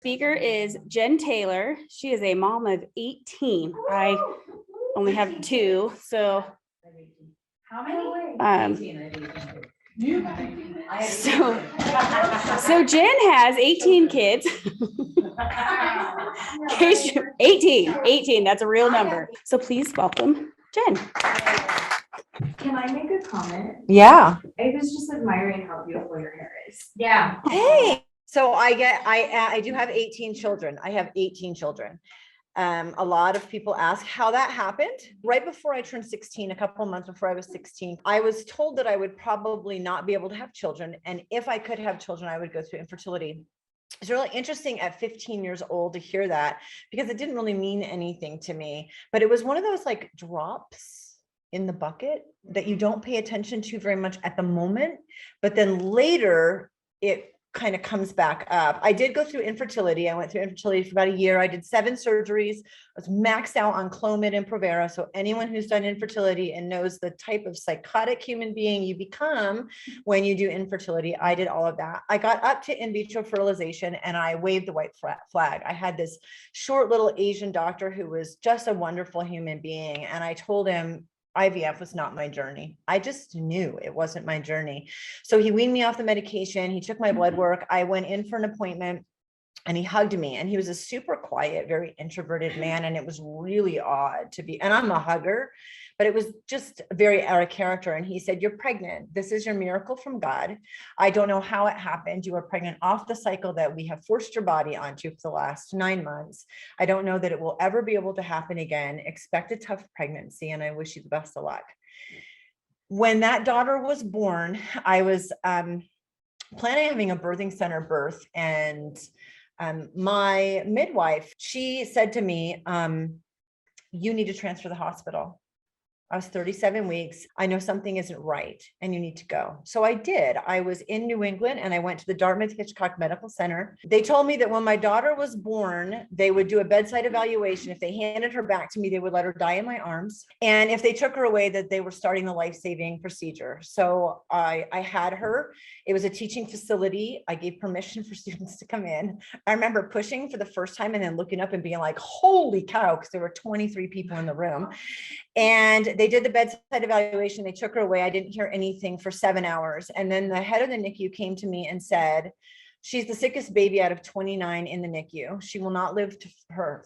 Speaker is Jen Taylor. She is a mom of 18. I only have 2, so How many? So Jen has 18 kids. 18, that's a real number. So please welcome Jen. Can I make a comment? Yeah. I was just admiring how beautiful your hair is. Yeah. Hey. So I do have 18 children. I have 18 children. A lot of people ask how that happened. Right before I turned 16, a couple of months before I was 16, I was told that I would probably not be able to have children. And if I could have children, I would go through infertility. It's really interesting at 15 years old to hear that, because it didn't really mean anything to me, but it was one of those like drops in the bucket that you don't pay attention to very much at the moment, but then later it kind of comes back up. I did go through infertility. I went through infertility for about a year. I did 7 surgeries. I was maxed out on Clomid and Provera. So anyone who's done infertility and knows the type of psychotic human being you become when you do infertility, I did all of that. I got up to in vitro fertilization and I waved the white flag. I had this short little Asian doctor who was just a wonderful human being. And I told him, IVF was not my journey. I just knew it wasn't my journey. So he weaned me off the medication. He took my blood work. I went in for an appointment and he hugged me, and he was a super quiet, very introverted man. And it was really odd to be, and I'm a hugger, but it was just very out of character. And he said, "You're pregnant. This is your miracle from God. I don't know how it happened. You were pregnant off the cycle that we have forced your body onto for the last 9 months. I don't know that it will ever be able to happen again. Expect a tough pregnancy, and I wish you the best of luck." When that daughter was born, I was planning on having a birthing center birth, and my midwife, she said to me, "You need to transfer the hospital. I was 37 weeks. I know something isn't right and you need to go." So I did. I was in New England and I went to the Dartmouth Hitchcock Medical Center. They told me that when my daughter was born, they would do a bedside evaluation. If they handed her back to me, they would let her die in my arms. And if they took her away, that they were starting the life-saving procedure. So I had her. It was a teaching facility. I gave permission for students to come in. I remember pushing for the first time and then looking up and being like, holy cow, because there were 23 people in the room. And they did the bedside evaluation. They took her away. I didn't hear anything for 7 hours. And then the head of the NICU came to me and said, "She's the sickest baby out of 29 in the NICU. She will not live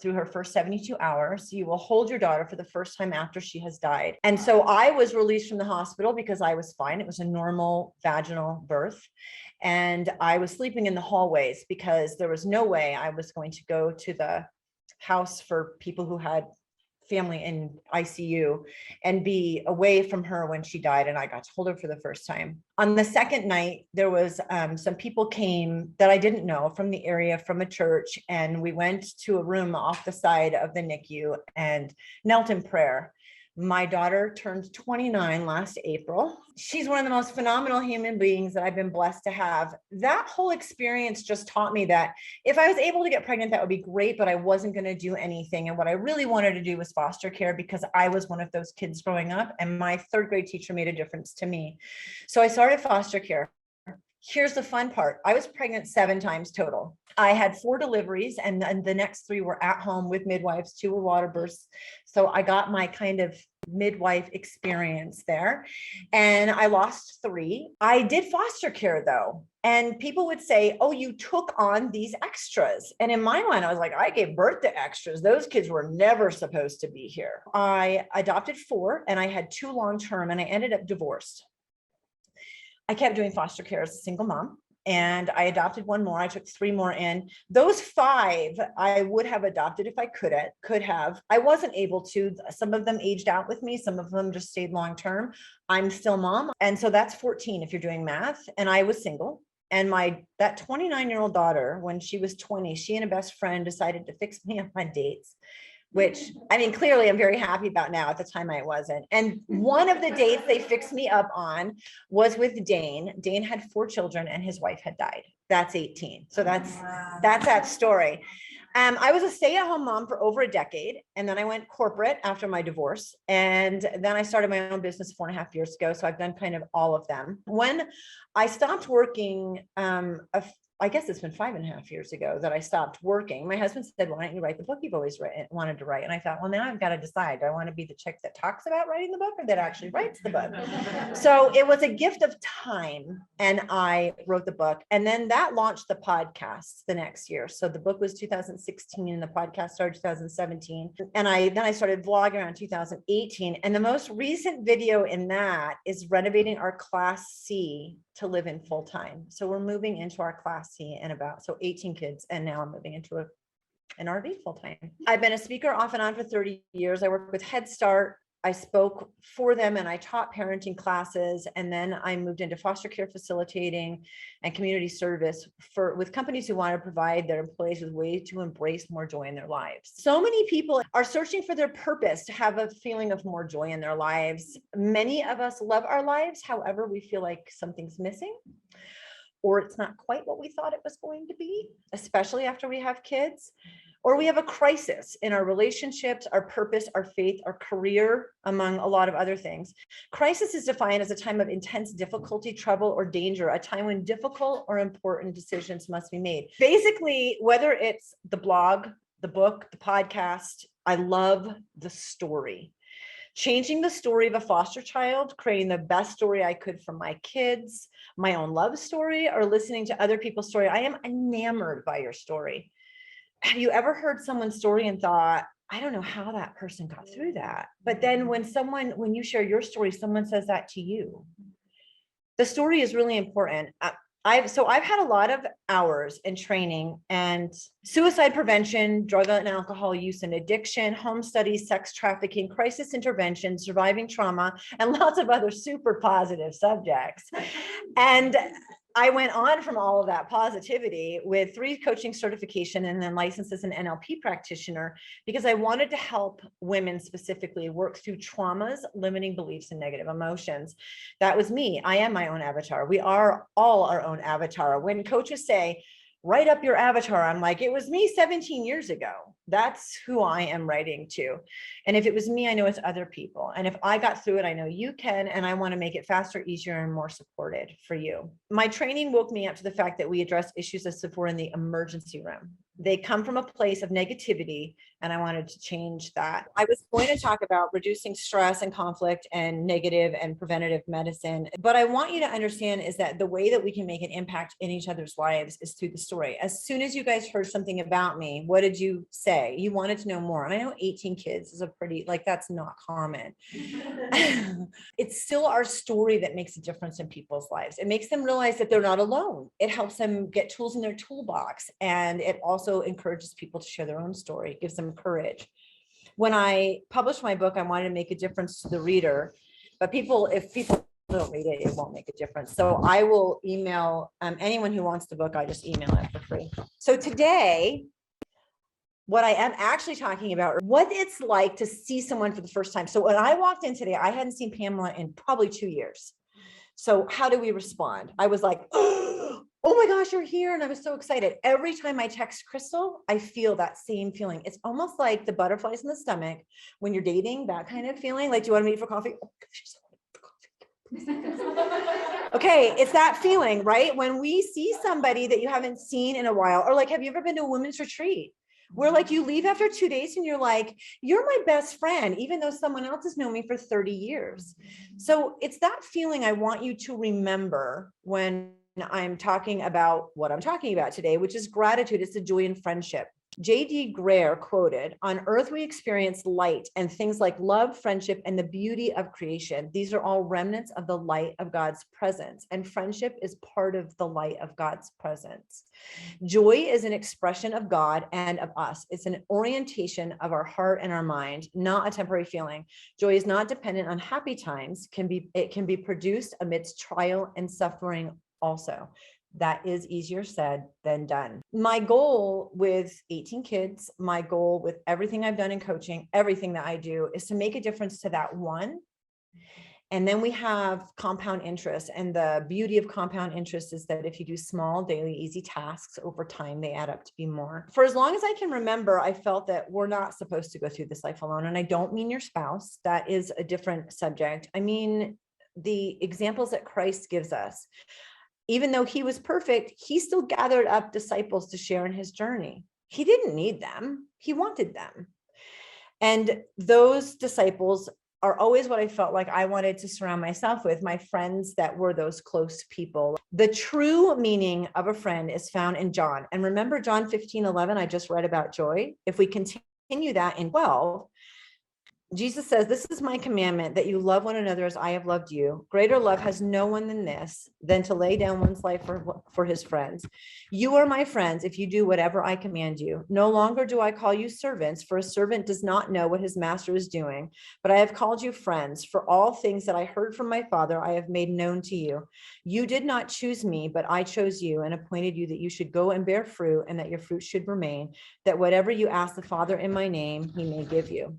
through her first 72 hours. You will hold your daughter for the first time after she has died." And so I was released from the hospital because I was fine. It was a normal vaginal birth. And I was sleeping in the hallways because there was no way I was going to go to the house for people who had family in ICU and be away from her when she died. And I got to hold her for the first time. On the second night, there was some people came that I didn't know from the area, from a church. And we went to a room off the side of the NICU and knelt in prayer. My daughter turned 29 last April. She's one of the most phenomenal human beings that I've been blessed to have. That whole experience just taught me that if I was able to get pregnant, that would be great, but I wasn't going to do anything. And what I really wanted to do was foster care, because I was one of those kids growing up, and my 3rd grade teacher made a difference to me. So I started foster care. Here's the fun part. I was pregnant 7 times total. I had 4 deliveries, and then the next 3 were at home with midwives. 2 were water births. So I got my kind of midwife experience there, and I lost 3. I did foster care though. And people would say, "Oh, you took on these extras." And in my mind, I was like, I gave birth to extras. Those kids were never supposed to be here. I adopted 4, and I had 2 long-term, and I ended up divorced. I kept doing foster care as a single mom, and I adopted 1 more. I took 3 more in. Those 5 I would have adopted if I could have. I wasn't able to. Some of them aged out with me. Some of them just stayed long term. I'm still mom. And so that's 14 if you're doing math. And I was single. And that 29-year-old daughter, when she was 20, she and a best friend decided to fix me up on dates, which, I mean, clearly I'm very happy about now. At the time I wasn't. And one of the dates they fixed me up on was with Dane. Dane had 4 children and his wife had died. That's 18. So that's that story. I was a stay-at-home mom for over a decade, and then I went corporate after my divorce, and then I started my own business 4.5 years ago. So I've done kind of all of them. When I stopped working I guess it's been 5.5 years ago that I stopped working. My husband said, why don't you write the book you've always wanted to write? And I thought, well, now I've got to decide, do I want to be the chick that talks about writing the book or that actually writes the book? So it was a gift of time, and I wrote the book, and then that launched the podcast the next year. So the book was 2016 and the podcast started 2017. And then I started vlogging around 2018. And the most recent video in that is renovating our Class C to live in full time. So we're moving into our Class C in so 18 kids. And now I'm moving into an RV full time. I've been a speaker off and on for 30 years. I work with Head Start. I spoke for them and I taught parenting classes. And then I moved into foster care facilitating and community service with companies who want to provide their employees with ways to embrace more joy in their lives. So many people are searching for their purpose, to have a feeling of more joy in their lives. Many of us love our lives. However, we feel like something's missing, or it's not quite what we thought it was going to be, especially after we have kids, or we have a crisis in our relationships, our purpose, our faith, our career, among a lot of other things. Crisis is defined as a time of intense difficulty, trouble, or danger, a time when difficult or important decisions must be made. Basically, whether it's the blog, the book, the podcast, I love the story. Changing the story of a foster child, creating the best story I could for my kids, my own love story, or listening to other people's story. I am enamored by your story. Have you ever heard someone's story and thought, I don't know how that person got through that? But then when you share your story, someone says that to you. The story is really important. I've had a lot of hours in training and suicide prevention, drug and alcohol use and addiction, home studies, sex trafficking, crisis intervention, surviving trauma, and lots of other super positive subjects. And I went on from all of that positivity with 3 coaching certification and then licensed as an NLP practitioner, because I wanted to help women specifically work through traumas, limiting beliefs, and negative emotions. That was me. I am my own avatar. We are all our own avatar. When coaches say, write up your avatar, I'm like, it was me 17 years ago. That's who I am writing to. And if it was me, I know it's other people. And if I got through it, I know you can. And I want to make it faster, easier, and more supported for you. My training woke me up to the fact that we address issues as if we're in the emergency room. They come from a place of negativity, and I wanted to change that. I was going to talk about reducing stress and conflict and negative and preventative medicine. But I want you to understand is that the way that we can make an impact in each other's lives is through the story. As soon as you guys heard something about me, what did you say? You wanted to know more. And I know 18 kids is that's not common. It's still our story that makes a difference in people's lives. It makes them realize that they're not alone. It helps them get tools in their toolbox. And it also encourages people to share their own story. It gives them courage. When I published my book, I wanted to make a difference to the reader, but if people don't read it, it won't make a difference. So I will email anyone who wants the book. I just email it for free. So today, what I am actually talking about, what it's like to see someone for the first time. So when I walked in today, I hadn't seen Pamela in probably 2 years. So how do we respond? I was like, oh my gosh, you're here. And I was so excited. Every time I text Crystal, I feel that same feeling. It's almost like the butterflies in the stomach when you're dating, that kind of feeling. Like, do you want to meet for coffee? Oh my gosh, she's okay, it's that feeling, right? When we see somebody that you haven't seen in a while, or like, have you ever been to a women's retreat? Where like you leave after 2 days and you're like, you're my best friend, even though someone else has known me for 30 years. So it's that feeling I want you to remember when I'm talking about what I'm talking about today, which is gratitude. It's the joy in friendship. J.D. Greer quoted, on earth we experience light and things like love, friendship, and the beauty of creation. These are all remnants of the light of God's presence, and friendship is part of the light of God's presence. Joy is an expression of God and of us. It's an orientation of our heart and our mind, not a temporary feeling. Joy is not dependent on happy times. It can be produced amidst trial and suffering also. That is easier said than done. My goal with 18 kids, my goal with everything I've done in coaching, everything that I do, is to make a difference to that one. And then we have compound interest. And the beauty of compound interest is that if you do small, daily, easy tasks over time, they add up to be more. For as long as I can remember, I felt that we're not supposed to go through this life alone. And I don't mean your spouse. That is a different subject. I mean the examples that Christ gives us. even though he was perfect, he still gathered up disciples to share in his journey. He didn't need them. He wanted them. And those disciples are always what I felt like I wanted to surround myself with, my friends that were those close people. The true meaning of a friend is found in John. And remember John 15:11, I just read about joy. If we continue that in 12, Jesus says, this is my commandment, that you love one another as I have loved you. Greater love has no one than this, than to lay down one's life for his friends. You are my friends if you do whatever I command you. No longer do I call you servants, for a servant does not know what his master is doing, but I have called you friends, for all things that I heard from my Father I have made known to you. You did not choose me, but I chose you and appointed you that you should go and bear fruit, and that your fruit should remain, that whatever you ask the Father in my name, he may give you.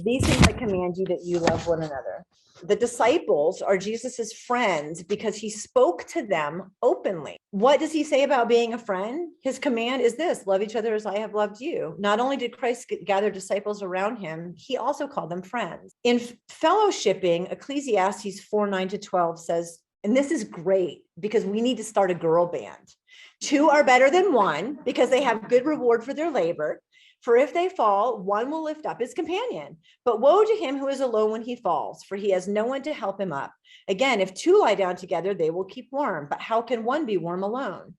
These things I command you, that you love one another. The disciples are Jesus's friends because he spoke to them openly. What does he say about being a friend? His command is this: love each other as I have loved you. Not only did Christ gather disciples around him, he also called them friends. In fellowshipping, Ecclesiastes 4:9-12 says, and this is great because we need to start a girl band. Two are better than one because they have good reward for their labor. For if they fall, one will lift up his companion. But woe to him who is alone when he falls, for he has no one to help him up. Again, if two lie down together, they will keep warm. But how can one be warm alone?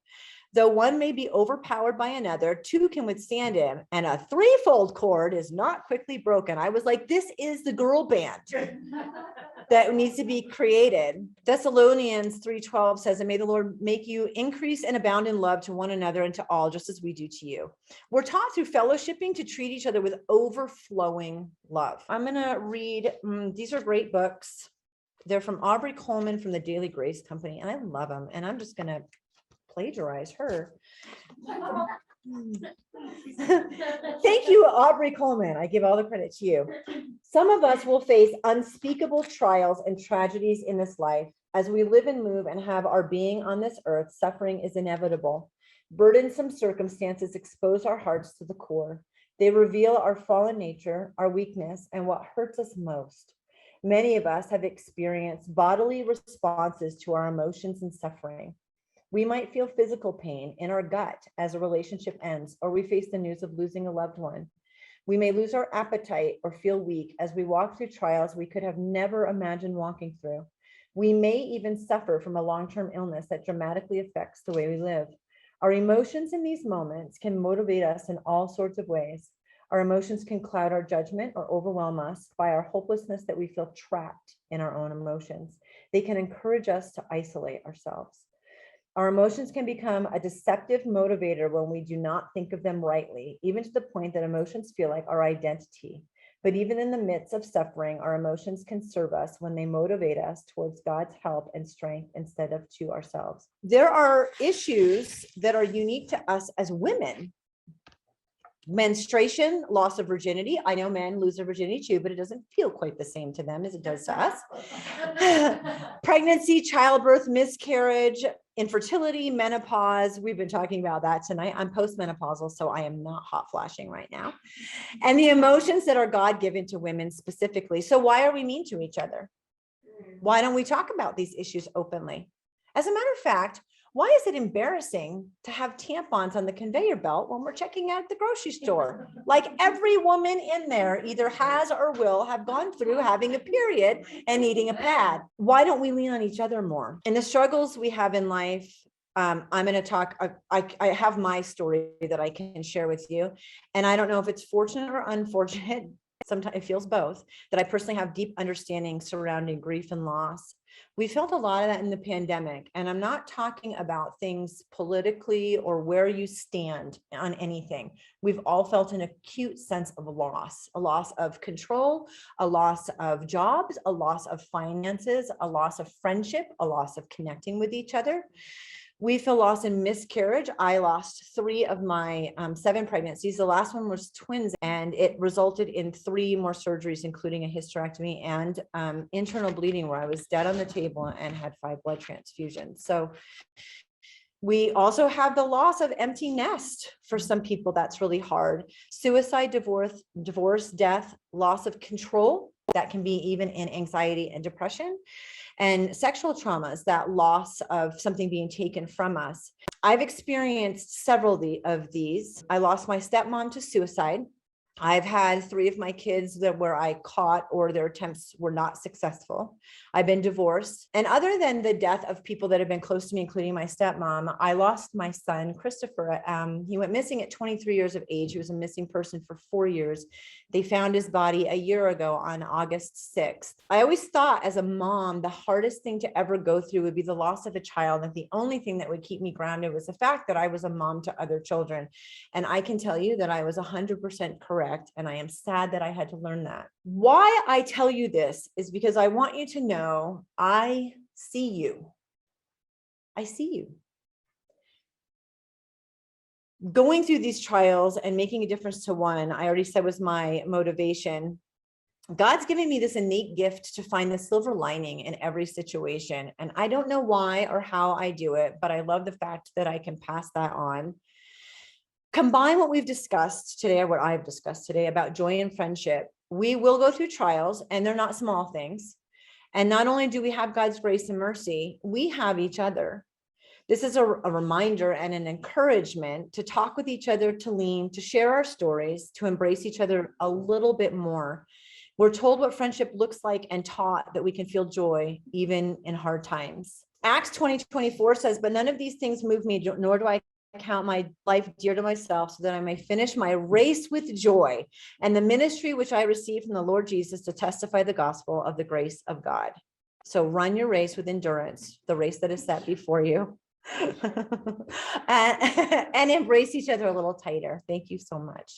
Though one may be overpowered by another, two can withstand him, and a threefold cord is not quickly broken. I was like, this is the girl band that needs to be created. Thessalonians 3:12 says, and may the Lord make you increase and abound in love to one another and to all, just as we do to you. We're taught through fellowshipping to treat each other with overflowing love. I'm going to read, these are great books. They're from Aubrey Coleman from the Daily Grace Company, and I love them. And I'm just going to plagiarize her. Thank you, Aubrey Coleman. I give all the credit to you. Some of us will face unspeakable trials and tragedies in this life. As we live and move and have our being on this earth, suffering is inevitable. Burdensome circumstances expose our hearts to the core. They reveal our fallen nature, our weakness, and what hurts us most. Many of us have experienced bodily responses to our emotions and suffering. We might feel physical pain in our gut as a relationship ends, or we face the news of losing a loved one. We may lose our appetite or feel weak as we walk through trials we could have never imagined walking through. We may even suffer from a long-term illness that dramatically affects the way we live. Our emotions in these moments can motivate us in all sorts of ways. Our emotions can cloud our judgment or overwhelm us by our hopelessness that we feel trapped in our own emotions. They can encourage us to isolate ourselves. Our emotions can become a deceptive motivator when we do not think of them rightly, even to the point that emotions feel like our identity. But even in the midst of suffering, our emotions can serve us when they motivate us towards God's help and strength instead of to ourselves. There are issues that are unique to us as women. Menstruation, loss of virginity. I know men lose their virginity too, but it doesn't feel quite the same to them as it does to us. Pregnancy, childbirth, miscarriage, infertility, menopause. We've been talking about that tonight. I'm postmenopausal, so I am not hot flashing right now. And the emotions that are God-given to women specifically. So why are we mean to each other? Why don't we talk about these issues openly? As a matter of fact, why is it embarrassing to have tampons on the conveyor belt when we're checking out at the grocery store? Like every woman in there either has or will have gone through having a period and needing a pad. Why don't we lean on each other more? In the struggles we have in life, I'm going to talk, I have my story that I can share with you. And I don't know if it's fortunate or unfortunate. Sometimes it feels both, that I personally have deep understanding surrounding grief and loss. We felt a lot of that in the pandemic, and I'm not talking about things politically or where you stand on anything. We've all felt an acute sense of loss, a loss of control, a loss of jobs, a loss of finances, a loss of friendship, a loss of connecting with each other. We feel loss in miscarriage. I lost 3 of my 7 pregnancies. The last one was twins, and it resulted in 3 more surgeries, including a hysterectomy and internal bleeding, where I was dead on the table and had 5 blood transfusions. So we also have the loss of empty nest. For some people, that's really hard. Suicide, divorce, death, loss of control, that can be even in anxiety and depression, and sexual traumas, that loss of something being taken from us. I've experienced several of these. I lost my stepmom to suicide. I've had 3 of my kids where I caught or their attempts were not successful. I've been divorced. And other than the death of people that have been close to me, including my stepmom, I lost my son, Christopher. He went missing at 23 years of age. He was a missing person for 4 years. They found his body a year ago on August 6th. I always thought as a mom, the hardest thing to ever go through would be the loss of a child. And the only thing that would keep me grounded was the fact that I was a mom to other children. And I can tell you that I was 100% correct. And I am sad that I had to learn that. Why I tell you this is because I want you to know I see you. I see you. Going through these trials and making a difference to one, I already said was my motivation. God's giving me this innate gift to find the silver lining in every situation. And I don't know why or how I do it, but I love the fact that I can pass that on. Combine what we've discussed today, what I've discussed today about joy and friendship. We will go through trials, and they're not small things. And not only do we have God's grace and mercy, we have each other. This is a reminder and an encouragement to talk with each other, to lean, to share our stories, to embrace each other a little bit more. We're told what friendship looks like and taught that we can feel joy even in hard times. Acts 20:24 says, but none of these things move me, nor do I count my life dear to myself, so that I may finish my race with joy and the ministry which I received from the Lord Jesus to testify the gospel of the grace of God. So run your race with endurance, the race that is set before you, and embrace each other a little tighter. Thank you so much.